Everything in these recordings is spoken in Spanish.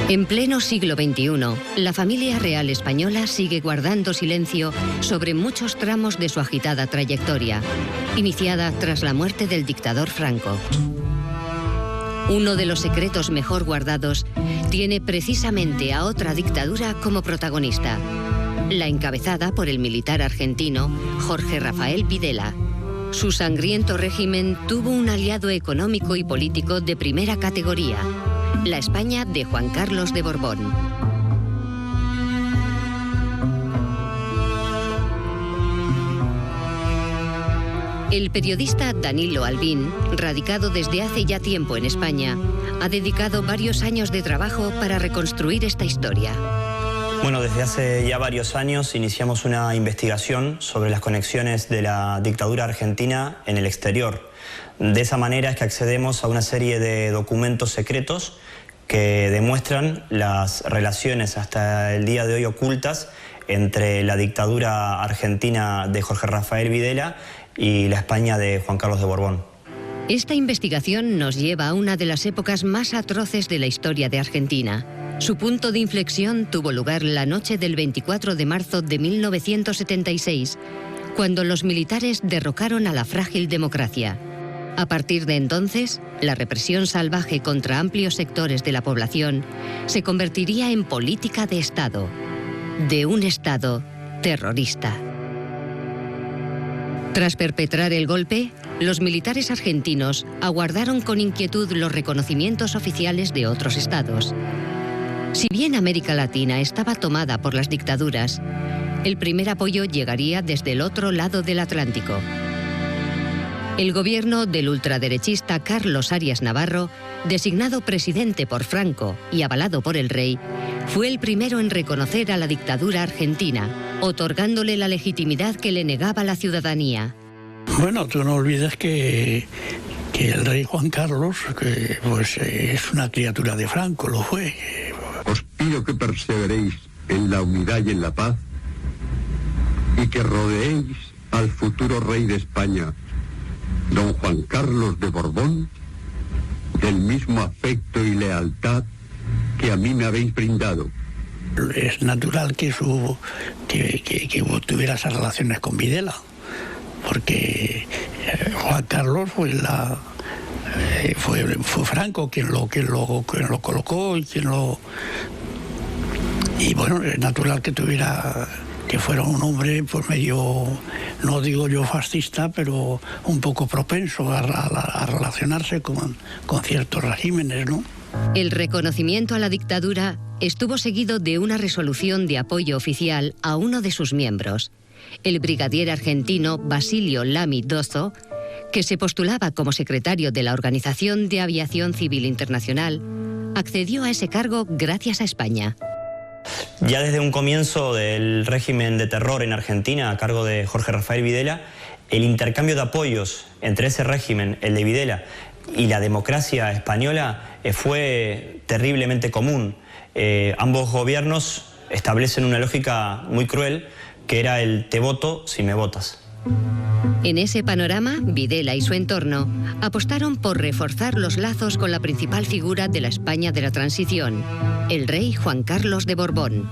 En pleno siglo XXI, la familia real española sigue guardando silencio sobre muchos tramos de su agitada trayectoria, iniciada tras la muerte del dictador Franco. Uno de los secretos mejor guardados tiene precisamente a otra dictadura como protagonista, la encabezada por el militar argentino Jorge Rafael Videla. Su sangriento régimen tuvo un aliado económico y político de primera categoría, la España de Juan Carlos de Borbón. El periodista Danilo Albín, radicado desde hace ya tiempo en España, ha dedicado varios años de trabajo para reconstruir esta historia. Bueno, desde hace ya varios años iniciamos una investigación sobre las conexiones de la dictadura argentina en el exterior. De esa manera es que accedemos a una serie de documentos secretos que demuestran las relaciones hasta el día de hoy ocultas entre la dictadura argentina de Jorge Rafael Videla y la España de Juan Carlos de Borbón. Esta investigación nos lleva a una de las épocas más atroces de la historia de Argentina. Su punto de inflexión tuvo lugar la noche del 24 de marzo de 1976, cuando los militares derrocaron a la frágil democracia. A partir de entonces, la represión salvaje contra amplios sectores de la población se convertiría en política de Estado, de un Estado terrorista. Tras perpetrar el golpe, los militares argentinos aguardaron con inquietud los reconocimientos oficiales de otros estados. Si bien América Latina estaba tomada por las dictaduras, el primer apoyo llegaría desde el otro lado del Atlántico. El gobierno del ultraderechista Carlos Arias Navarro, designado presidente por Franco y avalado por el rey, fue el primero en reconocer a la dictadura argentina, otorgándole la legitimidad que le negaba la ciudadanía. Bueno, tú no olvides que el rey Juan Carlos, que pues es una criatura de Franco, lo fue. Os pido que perseveréis en la unidad y en la paz y que rodeéis al futuro rey de España, don Juan Carlos de Borbón, del mismo afecto y lealtad que a mí me habéis brindado. Es natural que tuviera esas relaciones con Videla, porque Juan Carlos fue Franco quien lo colocó y bueno, es natural que fuera un hombre pues medio, no digo yo fascista, pero un poco propenso a relacionarse con ciertos regímenes, ¿no? El reconocimiento a la dictadura estuvo seguido de una resolución de apoyo oficial a uno de sus miembros, el brigadier argentino Basilio Lamy Dozzo, que se postulaba como secretario de la Organización de Aviación Civil Internacional, accedió a ese cargo gracias a España. Ya desde un comienzo del régimen de terror en Argentina, a cargo de Jorge Rafael Videla, el intercambio de apoyos entre ese régimen, el de Videla, y la democracia española fue terriblemente común. Ambos gobiernos establecen una lógica muy cruel, que era el te voto si me votas. En ese panorama, Videla y su entorno apostaron por reforzar los lazos con la principal figura de la España de la transición, el rey Juan Carlos de Borbón.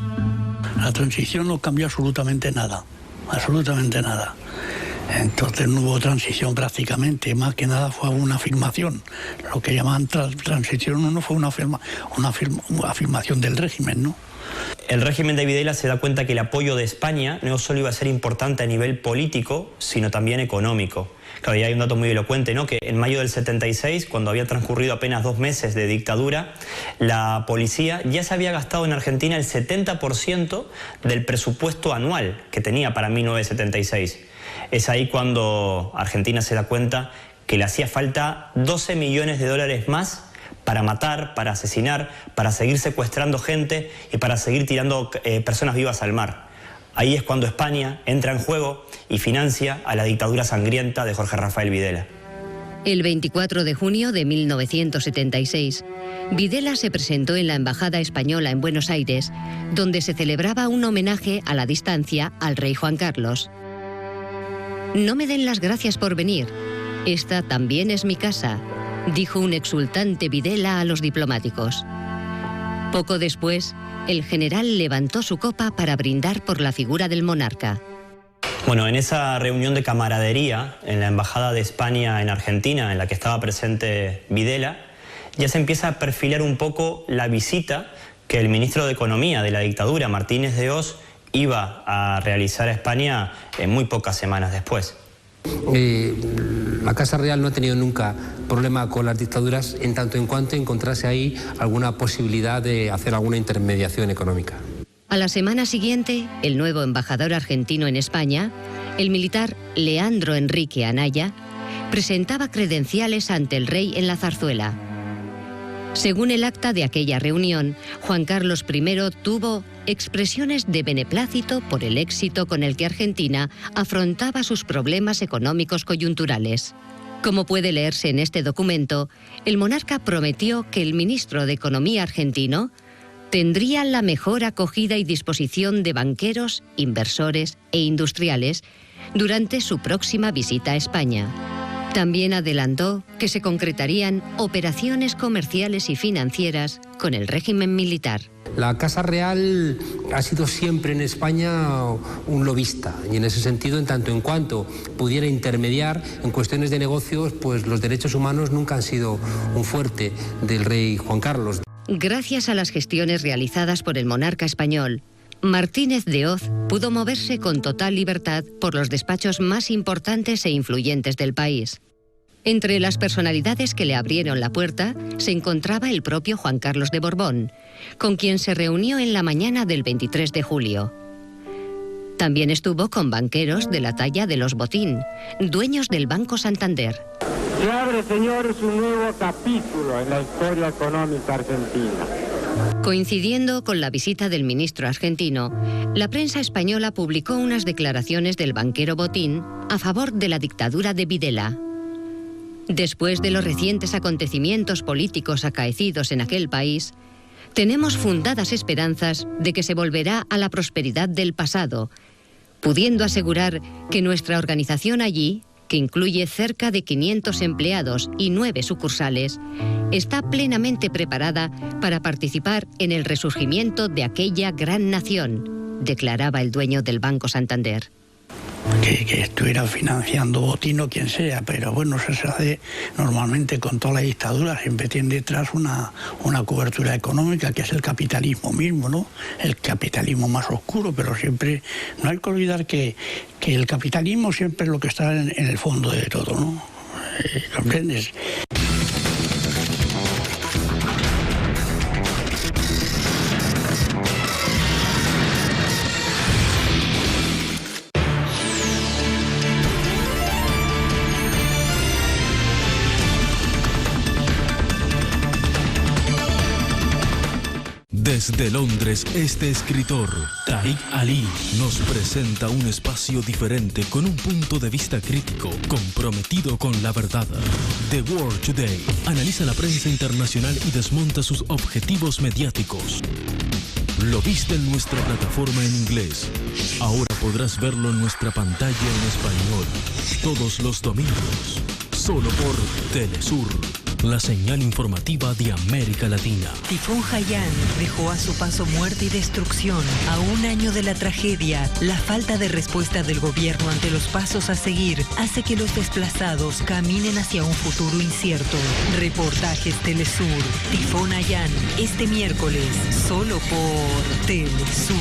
La transición no cambió absolutamente nada, absolutamente nada. Entonces no hubo transición prácticamente, más que nada fue una afirmación. Lo que llamaban transición no fue una afirmación del régimen, ¿no? El régimen de Videla se da cuenta que el apoyo de España no solo iba a ser importante a nivel político, sino también económico. Claro, y hay un dato muy elocuente, ¿no? Que en mayo del 76, cuando había transcurrido apenas 2 meses de dictadura, la policía ya se había gastado en Argentina el 70% del presupuesto anual que tenía para 1976. Es ahí cuando Argentina se da cuenta que le hacía falta 12 millones de dólares más para matar, para asesinar, para seguir secuestrando gente y para seguir tirando personas vivas al mar. Ahí es cuando España entra en juego y financia a la dictadura sangrienta de Jorge Rafael Videla. El 24 de junio de 1976, Videla se presentó en la Embajada Española en Buenos Aires, donde se celebraba un homenaje a la distancia al rey Juan Carlos. No me den las gracias por venir. Esta también es mi casa, dijo un exultante Videla a los diplomáticos. Poco después, el general levantó su copa para brindar por la figura del monarca. Bueno, en esa reunión de camaradería en la Embajada de España en Argentina, en la que estaba presente Videla, ya se empieza a perfilar un poco la visita que el ministro de Economía de la dictadura, Martínez de Hoz, iba a realizar a España muy pocas semanas después. La Casa Real no ha tenido nunca problema con las dictaduras en tanto en cuanto encontrase ahí alguna posibilidad de hacer alguna intermediación económica. A la semana siguiente, el nuevo embajador argentino en España, el militar Leandro Enrique Anaya, presentaba credenciales ante el rey en la Zarzuela. Según el acta de aquella reunión, Juan Carlos I tuvo expresiones de beneplácito por el éxito con el que Argentina afrontaba sus problemas económicos coyunturales. Como puede leerse en este documento, el monarca prometió que el ministro de Economía argentino tendría la mejor acogida y disposición de banqueros, inversores e industriales durante su próxima visita a España. También adelantó que se concretarían operaciones comerciales y financieras con el régimen militar. La Casa Real ha sido siempre en España un lobista y en ese sentido, en tanto en cuanto pudiera intermediar en cuestiones de negocios, pues los derechos humanos nunca han sido un fuerte del rey Juan Carlos. Gracias a las gestiones realizadas por el monarca español, Martínez de Hoz pudo moverse con total libertad por los despachos más importantes e influyentes del país. Entre las personalidades que le abrieron la puerta se encontraba el propio Juan Carlos de Borbón, con quien se reunió en la mañana del 23 de julio. También estuvo con banqueros de la talla de los Botín, dueños del Banco Santander. Se abre, señores, un nuevo capítulo en la historia económica argentina. Coincidiendo con la visita del ministro argentino, la prensa española publicó unas declaraciones del banquero Botín a favor de la dictadura de Videla. Después de los recientes acontecimientos políticos acaecidos en aquel país, tenemos fundadas esperanzas de que se volverá a la prosperidad del pasado, pudiendo asegurar que nuestra organización allí, que incluye cerca de 500 empleados y 9 sucursales, está plenamente preparada para participar en el resurgimiento de aquella gran nación, declaraba el dueño del Banco Santander. Que estuviera financiando Botín o quien sea, pero bueno, eso se hace normalmente con toda la dictadura, siempre tiene detrás una cobertura económica, que es el capitalismo mismo, ¿no? El capitalismo más oscuro, pero siempre, no hay que olvidar que el capitalismo siempre es lo que está en el fondo de todo, ¿no? ¿Comprendes? Desde Londres, este escritor, Tariq Ali, nos presenta un espacio diferente con un punto de vista crítico, comprometido con la verdad. The World Today analiza la prensa internacional y desmonta sus objetivos mediáticos. Lo viste en nuestra plataforma en inglés. Ahora podrás verlo en nuestra pantalla en español. Todos los domingos, solo por Telesur, la señal informativa de América Latina. Tifón Haiyan dejó a su paso muerte y destrucción. A un año de la tragedia, la falta de respuesta del gobierno ante los pasos a seguir hace que los desplazados caminen hacia un futuro incierto. Reportajes Telesur. Tifón Haiyan, este miércoles, solo por Telesur.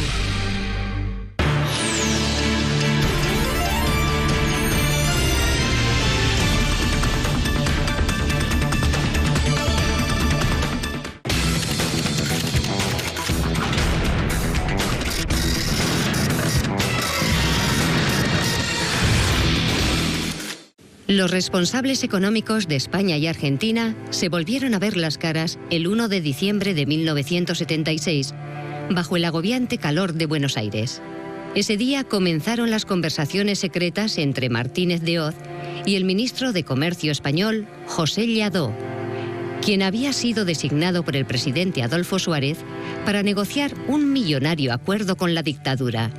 Los responsables económicos de España y Argentina se volvieron a ver las caras el 1 de diciembre de 1976, bajo el agobiante calor de Buenos Aires. Ese día comenzaron las conversaciones secretas entre Martínez de Hoz y el ministro de Comercio español, José Lladó, quien había sido designado por el presidente Adolfo Suárez para negociar un millonario acuerdo con la dictadura.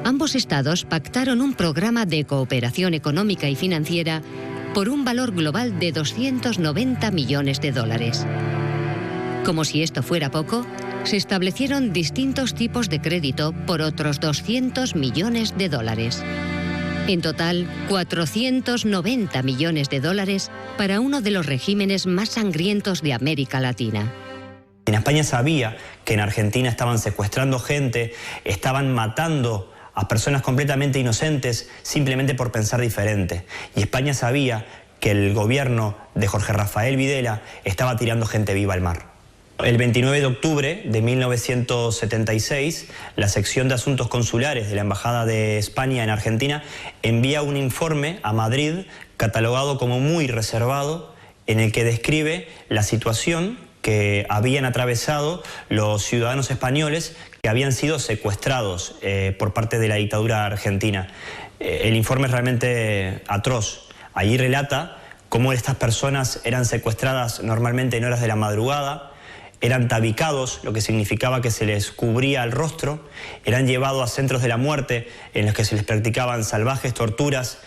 Ambos estados pactaron un programa de cooperación económica y financiera por un valor global de $290 millones. Como si esto fuera poco, se establecieron distintos tipos de crédito por otros 200 millones de dólares. En total, 490 millones de dólares para uno de los regímenes más sangrientos de América Latina. En España sabía que en Argentina estaban secuestrando gente, estaban matando a personas completamente inocentes simplemente por pensar diferente. Y España sabía que el gobierno de Jorge Rafael Videla estaba tirando gente viva al mar. El 29 de octubre de 1976, la sección de Asuntos Consulares de la Embajada de España en Argentina envía un informe a Madrid catalogado como muy reservado, en el que describe la situación que habían atravesado los ciudadanos españoles que habían sido secuestrados por parte de la dictadura argentina. El informe es realmente atroz. Allí relata cómo estas personas eran secuestradas normalmente en horas de la madrugada, eran tabicados, lo que significaba que se les cubría el rostro, eran llevados a centros de la muerte en los que se les practicaban salvajes torturas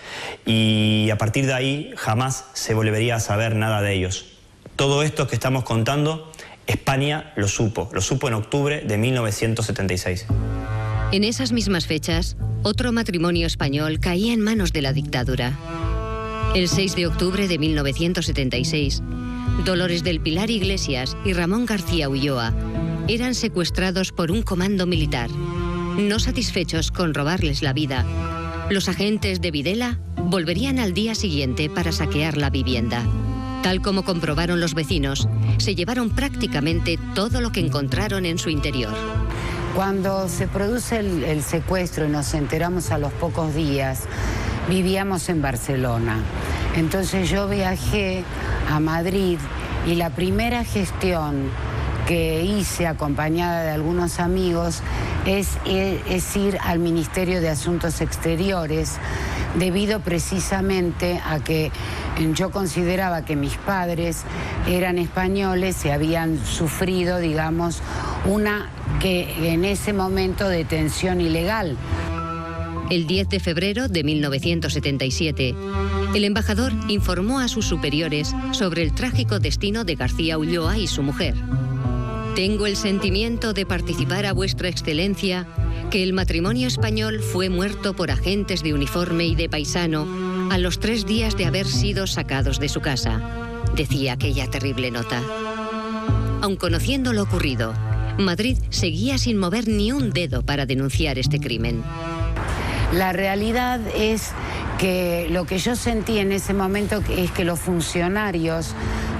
y a partir de ahí jamás se volvería a saber nada de ellos. Todo esto que estamos contando, España lo supo en octubre de 1976. En esas mismas fechas, otro matrimonio español caía en manos de la dictadura. El 6 de octubre de 1976, Dolores del Pilar Iglesias y Ramón García Ulloa eran secuestrados por un comando militar. No satisfechos con robarles la vida, los agentes de Videla volverían al día siguiente para saquear la vivienda. Tal como comprobaron los vecinos, se llevaron prácticamente todo lo que encontraron en su interior. Cuando se produce el secuestro y nos enteramos a los pocos días, vivíamos en Barcelona. Entonces yo viajé a Madrid y la primera gestión que hice acompañada de algunos amigos es ir al Ministerio de Asuntos Exteriores, debido precisamente a que yo consideraba que mis padres eran españoles y habían sufrido, digamos, en ese momento detención ilegal. El 10 de febrero de 1977, el embajador informó a sus superiores sobre el trágico destino de García Ulloa y su mujer. Tengo el sentimiento de participar a vuestra excelencia que el matrimonio español fue muerto por agentes de uniforme y de paisano a los 3 días de haber sido sacados de su casa, decía aquella terrible nota. Aun conociendo lo ocurrido, Madrid seguía sin mover ni un dedo para denunciar este crimen. La realidad es que lo que yo sentí en ese momento es que los funcionarios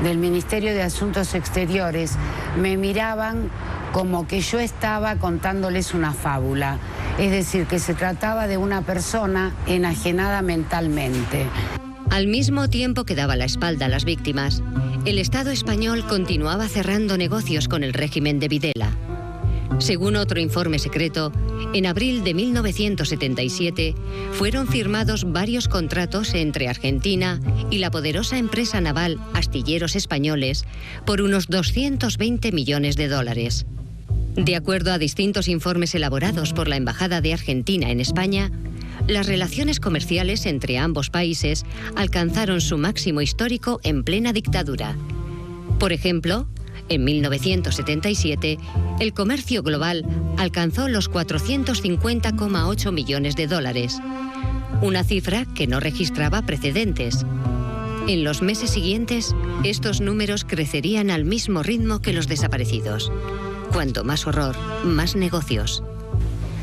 del Ministerio de Asuntos Exteriores me miraban como que yo estaba contándoles una fábula, es decir, que se trataba de una persona enajenada mentalmente. Al mismo tiempo que daba la espalda a las víctimas, el Estado español continuaba cerrando negocios con el régimen de Videla. Según otro informe secreto, en abril de 1977 fueron firmados varios contratos entre Argentina y la poderosa empresa naval Astilleros Españoles por unos 220 millones de dólares. De acuerdo a distintos informes elaborados por la Embajada de Argentina en España, las relaciones comerciales entre ambos países alcanzaron su máximo histórico en plena dictadura. Por ejemplo, en 1977, el comercio global alcanzó los 450,8 millones de dólares, una cifra que no registraba precedentes. En los meses siguientes, estos números crecerían al mismo ritmo que los desaparecidos. Cuanto más horror, más negocios.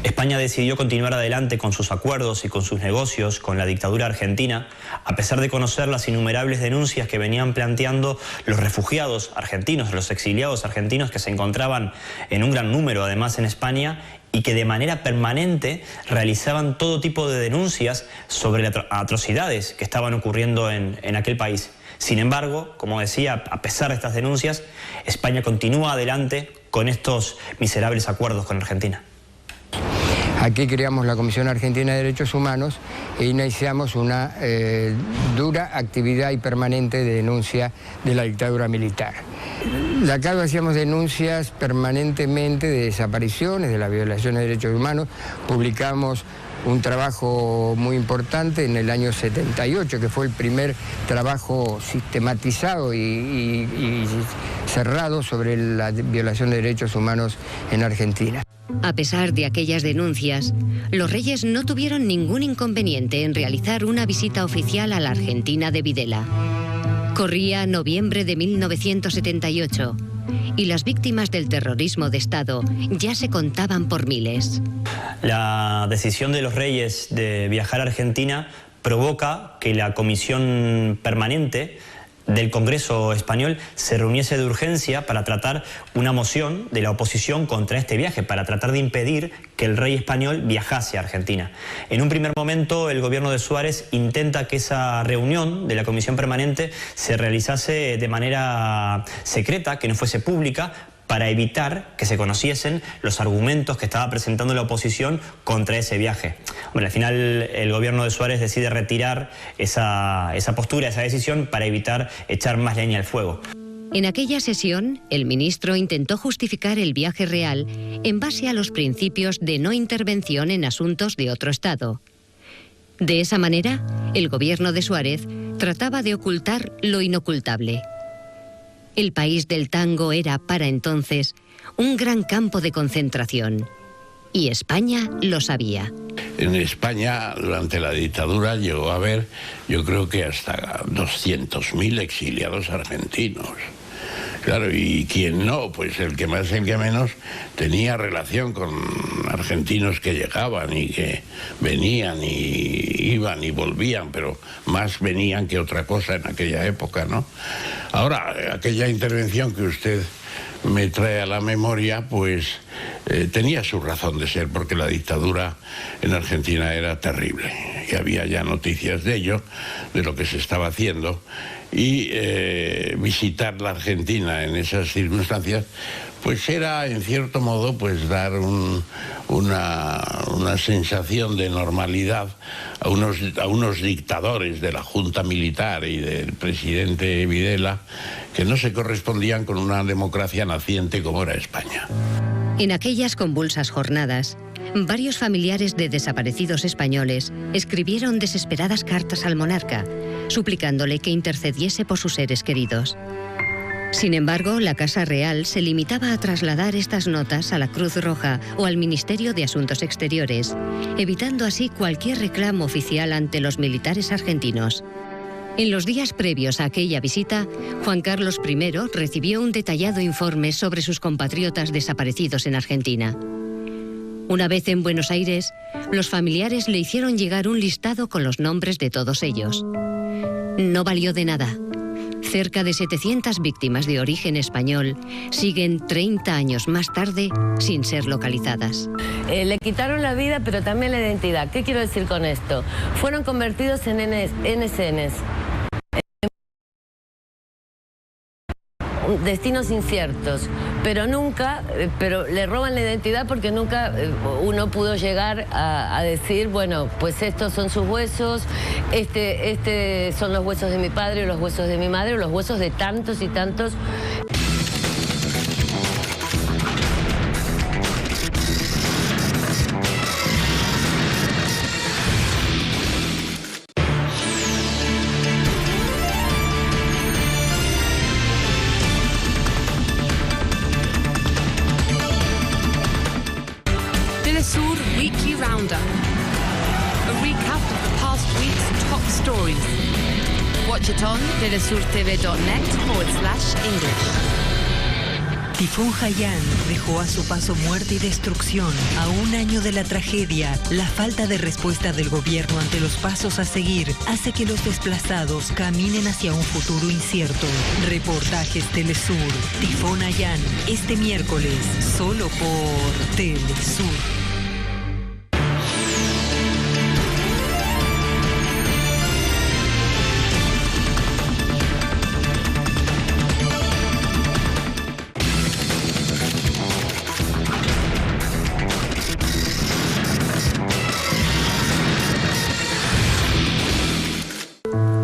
España decidió continuar adelante con sus acuerdos y con sus negocios con la dictadura argentina, a pesar de conocer las innumerables denuncias que venían planteando los refugiados argentinos, los exiliados argentinos que se encontraban en un gran número además en España y que de manera permanente realizaban todo tipo de denuncias sobre las atrocidades que estaban ocurriendo en aquel país. Sin embargo, como decía, a pesar de estas denuncias, España continúa adelante con estos miserables acuerdos con Argentina. Aquí creamos la Comisión Argentina de Derechos Humanos e iniciamos una dura actividad y permanente de denuncia de la dictadura militar. Acá hacíamos denuncias permanentemente de desapariciones, de las violaciones de derechos humanos, publicamos un trabajo muy importante en el año 78, que fue el primer trabajo sistematizado y cerrado sobre la violación de derechos humanos en Argentina. A pesar de aquellas denuncias, los reyes no tuvieron ningún inconveniente en realizar una visita oficial a la Argentina de Videla. Corría noviembre de 1978 y las víctimas del terrorismo de Estado ya se contaban por miles. La decisión de los reyes de viajar a Argentina provoca que la comisión permanente del Congreso español se reuniese de urgencia para tratar una moción de la oposición contra este viaje, para tratar de impedir que el rey español viajase a Argentina. En un primer momento, el gobierno de Suárez intenta que esa reunión de la comisión permanente se realizase de manera secreta, que no fuese pública, para evitar que se conociesen los argumentos que estaba presentando la oposición contra ese viaje. Bueno, al final el gobierno de Suárez decide retirar esa postura, esa decisión, para evitar echar más leña al fuego. En aquella sesión, el ministro intentó justificar el viaje real en base a los principios de no intervención en asuntos de otro Estado. De esa manera, el gobierno de Suárez trataba de ocultar lo inocultable. El país del tango era, para entonces, un gran campo de concentración. Y España lo sabía. En España, durante la dictadura, llegó a haber, yo creo que hasta 200.000 exiliados argentinos. Claro, y quien no, pues el que más, el que menos, tenía relación con argentinos que llegaban y que venían y iban y volvían, pero más venían que otra cosa en aquella época, ¿no? Ahora, aquella intervención que usted me trae a la memoria, pues tenía su razón de ser, porque la dictadura en Argentina era terrible y había ya noticias de ello, de lo que se estaba haciendo, y visitar la Argentina en esas circunstancias pues era en cierto modo pues dar una sensación de normalidad a unos dictadores de la Junta Militar y del presidente Videla, que no se correspondían con una democracia naciente como era España. En aquellas convulsas jornadas, varios familiares de desaparecidos españoles escribieron desesperadas cartas al monarca, suplicándole que intercediese por sus seres queridos. Sin embargo, la Casa Real se limitaba a trasladar estas notas a la Cruz Roja o al Ministerio de Asuntos Exteriores, evitando así cualquier reclamo oficial ante los militares argentinos. En los días previos a aquella visita, Juan Carlos I recibió un detallado informe sobre sus compatriotas desaparecidos en Argentina. Una vez en Buenos Aires, los familiares le hicieron llegar un listado con los nombres de todos ellos. No valió de nada. Cerca de 700 víctimas de origen español siguen 30 años más tarde sin ser localizadas. Le quitaron la vida, pero también la identidad. ¿Qué quiero decir con esto? Fueron convertidos en NSNs. Destinos inciertos, pero le roban la identidad porque nunca uno pudo llegar a decir, bueno, pues estos son sus huesos, este son los huesos de mi padre, o los huesos de mi madre, o los huesos de tantos y tantos. Telesur Weekly Roundup. A recap of the past week's top stories. Watch it on telesurtv.net/English. Tifón Haiyan dejó a su paso muerte y destrucción. A un año de la tragedia, la falta de respuesta del gobierno ante los pasos a seguir hace que los desplazados caminen hacia un futuro incierto. Reportajes Telesur. Tifón Haiyan, este miércoles, solo por Telesur.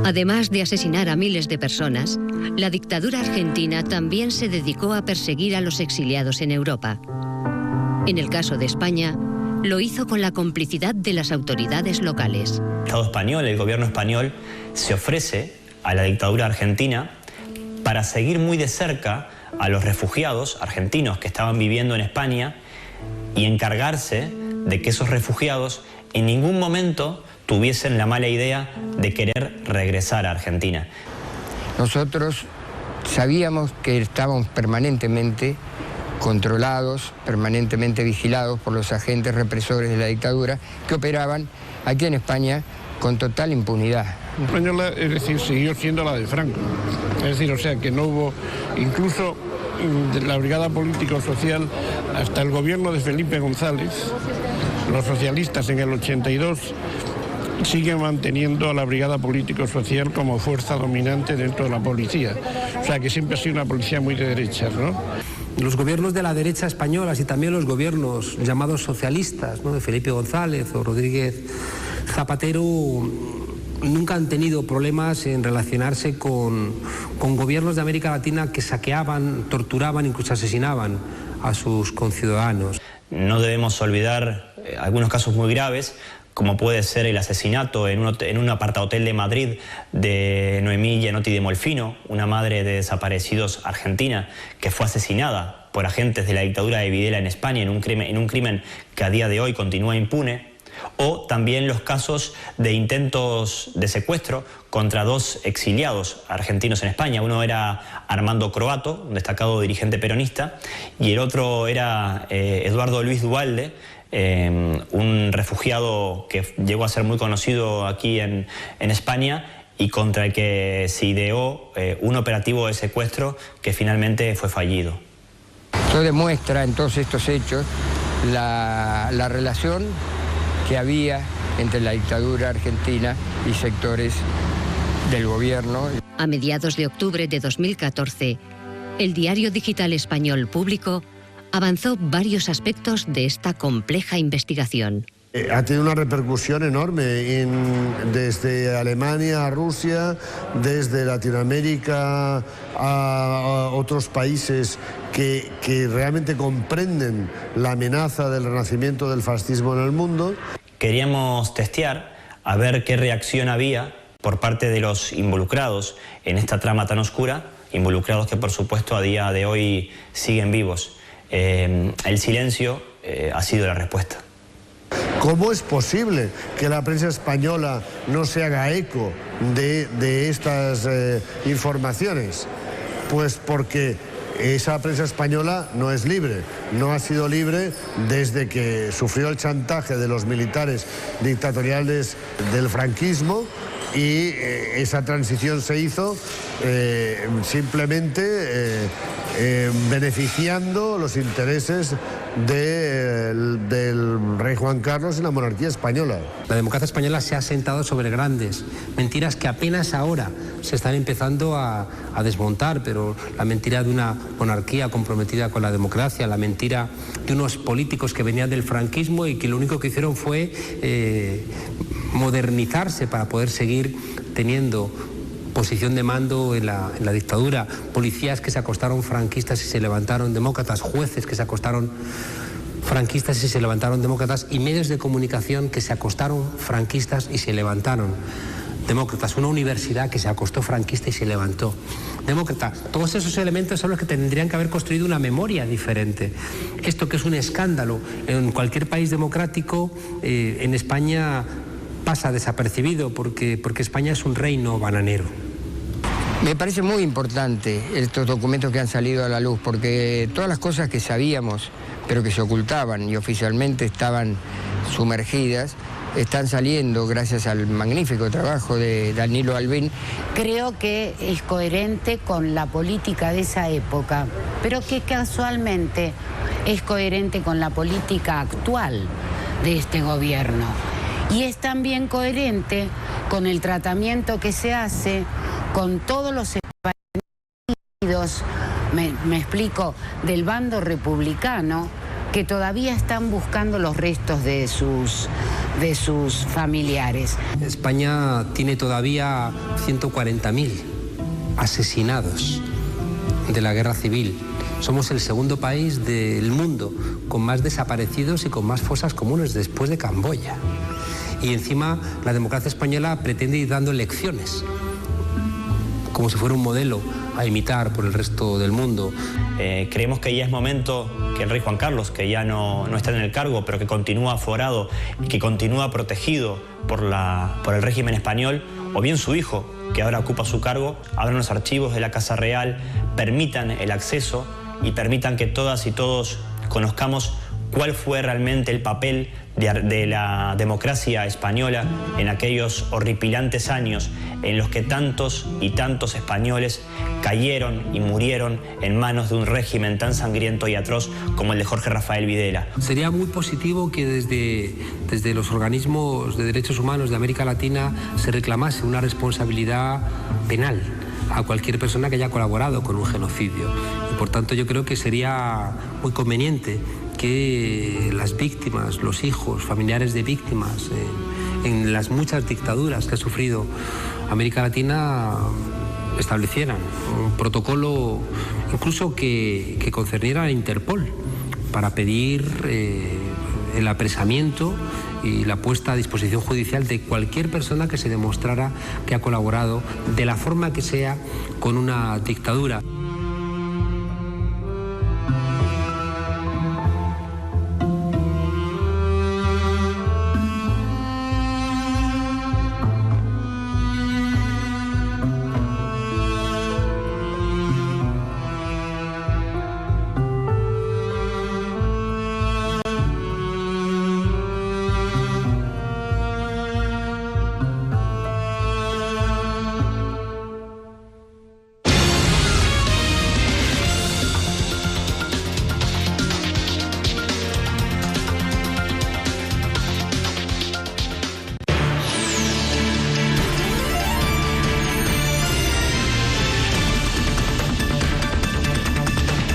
Además de asesinar a miles de personas, la dictadura argentina también se dedicó a perseguir a los exiliados en Europa. En el caso de España, Lo hizo con la complicidad de las autoridades locales. El Estado español, el gobierno español, se ofrece a la dictadura argentina para seguir muy de cerca a los refugiados argentinos que estaban viviendo en España y encargarse de que esos refugiados en ningún momento tuviesen la mala idea de querer regresar a Argentina. Nosotros sabíamos que estábamos permanentemente controlados, permanentemente vigilados por los agentes represores de la dictadura que operaban aquí en España con total impunidad. Española, es decir, siguió siendo la de Franco. Es decir, o sea, que no hubo, incluso de la Brigada Político-Social, hasta el gobierno de Felipe González, los socialistas en el 82, siguen manteniendo a la Brigada Político-Social como fuerza dominante dentro de la policía. O sea, que siempre ha sido una policía muy de derechas, ¿no? Los gobiernos de la derecha española y también los gobiernos llamados socialistas, ¿no?, de Felipe González o Rodríguez Zapatero, nunca han tenido problemas en relacionarse con gobiernos de América Latina que saqueaban, torturaban, incluso asesinaban a sus conciudadanos. No debemos olvidar algunos casos muy graves, como puede ser el asesinato en un apartahotel de Madrid de Noemí Gianotti de Molfino, una madre de desaparecidos argentina que fue asesinada por agentes de la dictadura de Videla en España en un crimen que a día de hoy continúa impune. O también los casos de intentos de secuestro contra dos exiliados argentinos en España. Uno era Armando Croato, un destacado dirigente peronista, y el otro era Eduardo Luis Duhalde, un refugiado que llegó a ser muy conocido aquí en España y contra el que se ideó un operativo de secuestro que finalmente fue fallido. Esto demuestra en todos estos hechos la relación que había entre la dictadura argentina y sectores del gobierno. A mediados de octubre de 2014, el diario digital español Público avanzó varios aspectos de esta compleja investigación. Ha tenido una repercusión enorme desde Alemania a Rusia, desde Latinoamérica a otros países que realmente comprenden la amenaza del renacimiento del fascismo en el mundo. Queríamos testear a ver qué reacción había por parte de los involucrados en esta trama tan oscura, involucrados que por supuesto a día de hoy siguen vivos. El silencio ha sido la respuesta. ¿Cómo es posible que la prensa española no se haga eco de estas informaciones? Pues porque esa prensa española no es libre, no ha sido libre desde que sufrió el chantaje de los militares dictatoriales del franquismo y esa transición se hizo simplemente beneficiando los intereses del rey Juan Carlos y la monarquía española. La democracia española se ha sentado sobre grandes mentiras que apenas ahora se están empezando a desmontar, pero la mentira de una monarquía comprometida con la democracia, la mentira de unos políticos que venían del franquismo y que lo único que hicieron fue modernizarse para poder seguir teniendo posición de mando en la dictadura, policías que se acostaron franquistas y se levantaron demócratas, jueces que se acostaron franquistas y se levantaron demócratas, y medios de comunicación que se acostaron franquistas y se levantaron demócratas, una universidad que se acostó franquista y se levantó demócrata. Todos esos elementos son los que tendrían que haber construido una memoria diferente. Esto, que es un escándalo en cualquier país democrático, en España pasa desapercibido porque España es un reino bananero. Me parece muy importante estos documentos que han salido a la luz, porque todas las cosas que sabíamos, pero que se ocultaban y oficialmente estaban sumergidas, están saliendo gracias al magnífico trabajo de Danilo Albín. Creo que es coherente con la política de esa época, pero que casualmente es coherente con la política actual de este gobierno. Y es también coherente con el tratamiento que se hace con todos los españoles, me explico, del bando republicano, que todavía están buscando los restos de sus familiares. España tiene todavía 140.000 asesinados de la guerra civil. Somos el segundo país del mundo con más desaparecidos y con más fosas comunes después de Camboya. Y encima la democracia española pretende ir dando lecciones, como si fuera un modelo a imitar por el resto del mundo. Creemos que ya es momento que el rey Juan Carlos, que ya no está en el cargo, pero que continúa aforado y que continúa protegido por el régimen español, o bien su hijo, que ahora ocupa su cargo, abran los archivos de la Casa Real, permitan el acceso y permitan que todas y todos conozcamos cuál fue realmente el papel de la democracia española en aquellos horripilantes años en los que tantos y tantos españoles cayeron y murieron en manos de un régimen tan sangriento y atroz como el de Jorge Rafael Videla. Sería muy positivo que desde los organismos de derechos humanos de América Latina se reclamase una responsabilidad penal a cualquier persona que haya colaborado con un genocidio. Y por tanto yo creo que sería muy conveniente que las víctimas, los hijos, familiares de víctimas, en las muchas dictaduras que ha sufrido América Latina, establecieran un protocolo incluso que concerniera a Interpol para pedir el apresamiento y la puesta a disposición judicial de cualquier persona que se demostrara que ha colaborado de la forma que sea con una dictadura.